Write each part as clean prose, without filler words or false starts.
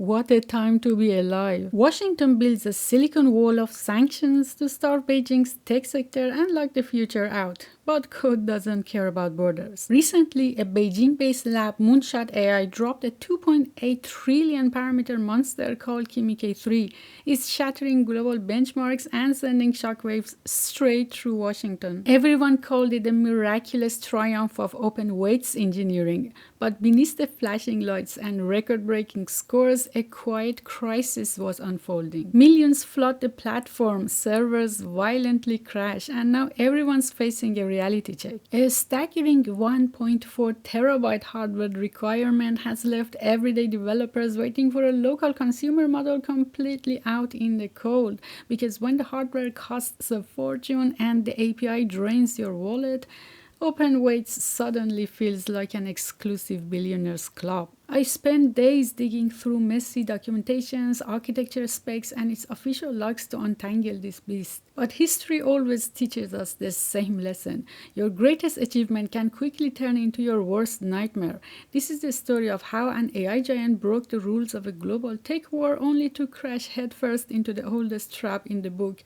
what a time to be alive. Washington builds a silicon wall of sanctions to starve Beijing's tech sector and lock the future out. But code doesn't care about borders. Recently, a Beijing-based lab, Moonshot AI, dropped a 2.8 trillion parameter monster called Kimi K3. It's shattering global benchmarks and sending shockwaves straight through Washington. Everyone called it a miraculous triumph of open weights engineering. But beneath the flashing lights and record-breaking scores, a quiet crisis was unfolding. Millions flood the platform, servers violently crash, and now everyone's facing a reality check. A staggering 1.4 terabyte hardware requirement has left everyday developers waiting for a local consumer model completely out in the cold, because when the hardware costs a fortune and the API drains your wallet, open weights suddenly feels like an exclusive billionaires club. I spent days digging through messy documentations, architecture specs, and its official logs to untangle this beast. But history always teaches us the same lesson. Your greatest achievement can quickly turn into your worst nightmare. This is the story of how an AI giant broke the rules of a global tech war only to crash headfirst into the oldest trap in the book.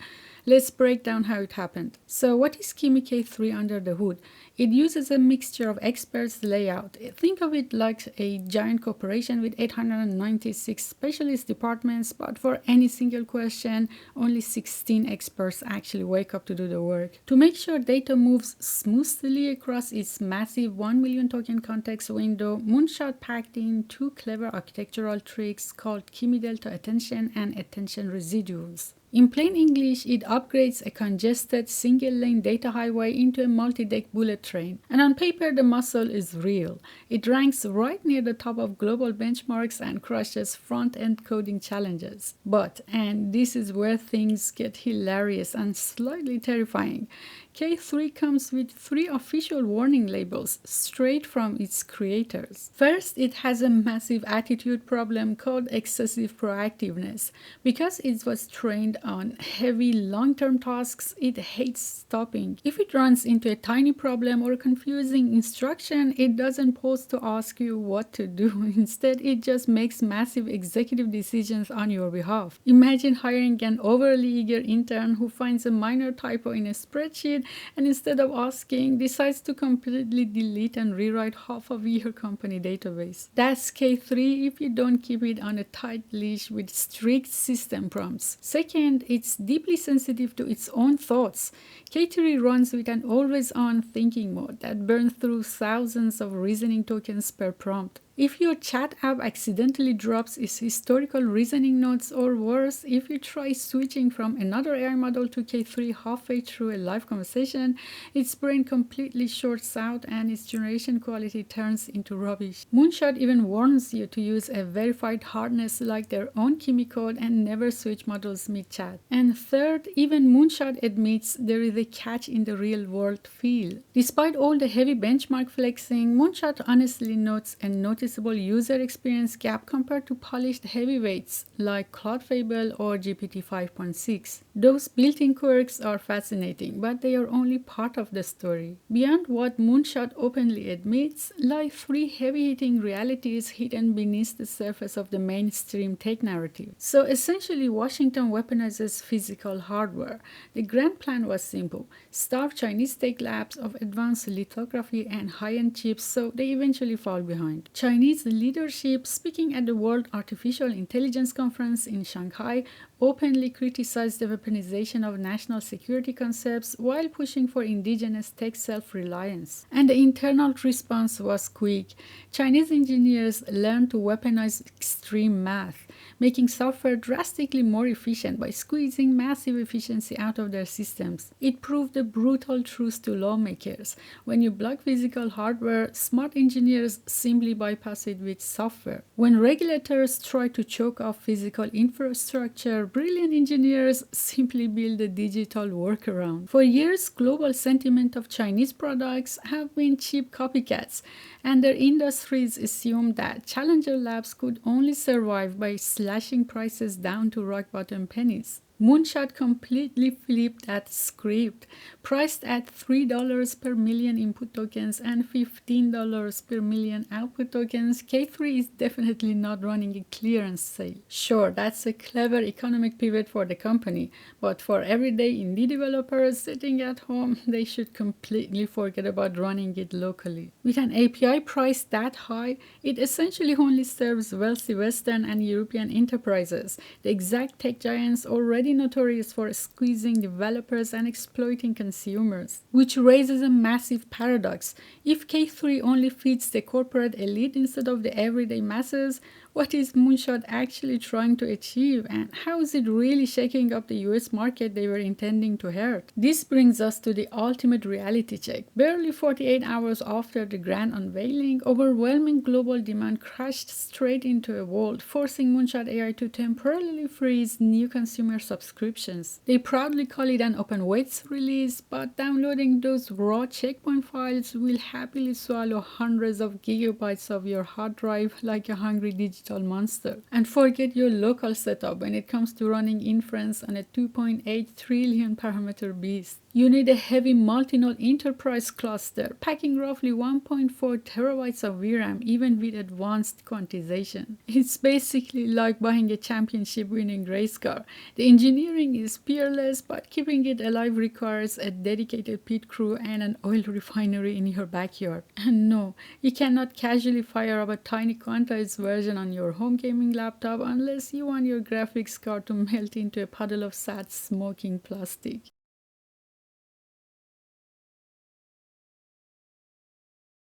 Let's break down how it happened. So what is Kimi K3 under the hood? It uses a mixture of experts layout. Think of it like a giant corporation with 896 specialist departments, but for any single question, only 16 experts actually wake up to do the work. To make sure data moves smoothly across its massive 1 million token context window, Moonshot packed in two clever architectural tricks called Kimi Delta Attention and Attention Residuals. In plain English, it upgrades a congested single-lane data highway into a multi-deck bullet train. And on paper, the muscle is real. It ranks right near the top of global benchmarks and crushes front-end coding challenges. But, and this is where things get hilarious and slightly terrifying, K3 comes with 3 official warning labels straight from its creators. First, it has a massive attitude problem called excessive proactiveness. Because it was trained on heavy long-term tasks, it hates stopping. If it runs into a tiny problem or a confusing instruction, it doesn't pause to ask you what to do. Instead, it just makes massive executive decisions on your behalf. Imagine hiring an overly eager intern who finds a minor typo in a spreadsheet and instead of asking, decides to completely delete and rewrite half of your company database. That's K3 if you don't keep it on a tight leash with strict system prompts. Second, it's deeply sensitive to its own thoughts. K3 runs with an always-on thinking mode that burns through thousands of reasoning tokens per prompt. If your chat app accidentally drops its historical reasoning notes, or worse, if you try switching from another AI model to K3 halfway through a live conversation, its brain completely shorts out and its generation quality turns into rubbish. Moonshot even warns you to use a verified hardness like their own Kimi code and never switch models mid-chat. And third, even Moonshot admits there is a catch in the real-world feel. Despite all the heavy benchmark flexing, Moonshot honestly notes a noticeable user experience gap compared to polished heavyweights like Cloud Fable or GPT 5.6. Those built-in quirks are fascinating, but they are only part of the story. Beyond what Moonshot openly admits lie 3 heavy-hitting realities hidden beneath the surface of the mainstream tech narrative. So essentially, Washington weaponizes physical hardware. The grand plan was simple: starve Chinese tech labs of advanced lithography and high-end chips so they eventually fall behind. Chinese leadership, speaking at the World Artificial Intelligence Conference in Shanghai, openly criticized the weaponization of national security concepts while pushing for indigenous tech self-reliance. And the internal response was quick. Chinese engineers learned to weaponize extreme math, making software drastically more efficient by squeezing massive efficiency out of their systems. It proved a brutal truth to lawmakers. When you block physical hardware, smart engineers simply bypass it with software. When regulators try to choke off physical infrastructure, brilliant engineers simply build a digital workaround. For years, global sentiment of Chinese products have been cheap copycats, and their industries assumed that challenger labs could only survive by slashing prices down to rock-bottom pennies. Moonshot completely flipped that script. Priced at $3 per million input tokens and $15 per million output tokens, K3 is definitely not running a clearance sale. Sure, that's a clever economic pivot for the company, but for everyday indie developers sitting at home, they should completely forget about running it locally. With an API price that high, it essentially only serves wealthy Western and European enterprises, the exact tech giants already notorious for squeezing developers and exploiting consumers. Which raises a massive paradox. If K3 only feeds the corporate elite instead of the everyday masses, what is Moonshot actually trying to achieve, and how is it really shaking up the US market they were intending to hurt? This brings us to the ultimate reality check. Barely 48 hours after the grand unveiling, overwhelming global demand crashed straight into a wall, forcing Moonshot AI to temporarily freeze new consumer subscriptions. They proudly call it an open weights release, but downloading those raw checkpoint files will happily swallow hundreds of gigabytes of your hard drive like a hungry digital monster. And forget your local setup when it comes to running inference on a 2.8 trillion parameter beast. You need a heavy multi-node enterprise cluster, packing roughly 1.4 terabytes of VRAM even with advanced quantization. It's basically like buying a championship-winning race car. The engineering is peerless, but keeping it alive requires a dedicated pit crew and an oil refinery in your backyard. And no, you cannot casually fire up a tiny quantized version on your home gaming laptop unless you want your graphics card to melt into a puddle of sad smoking plastic.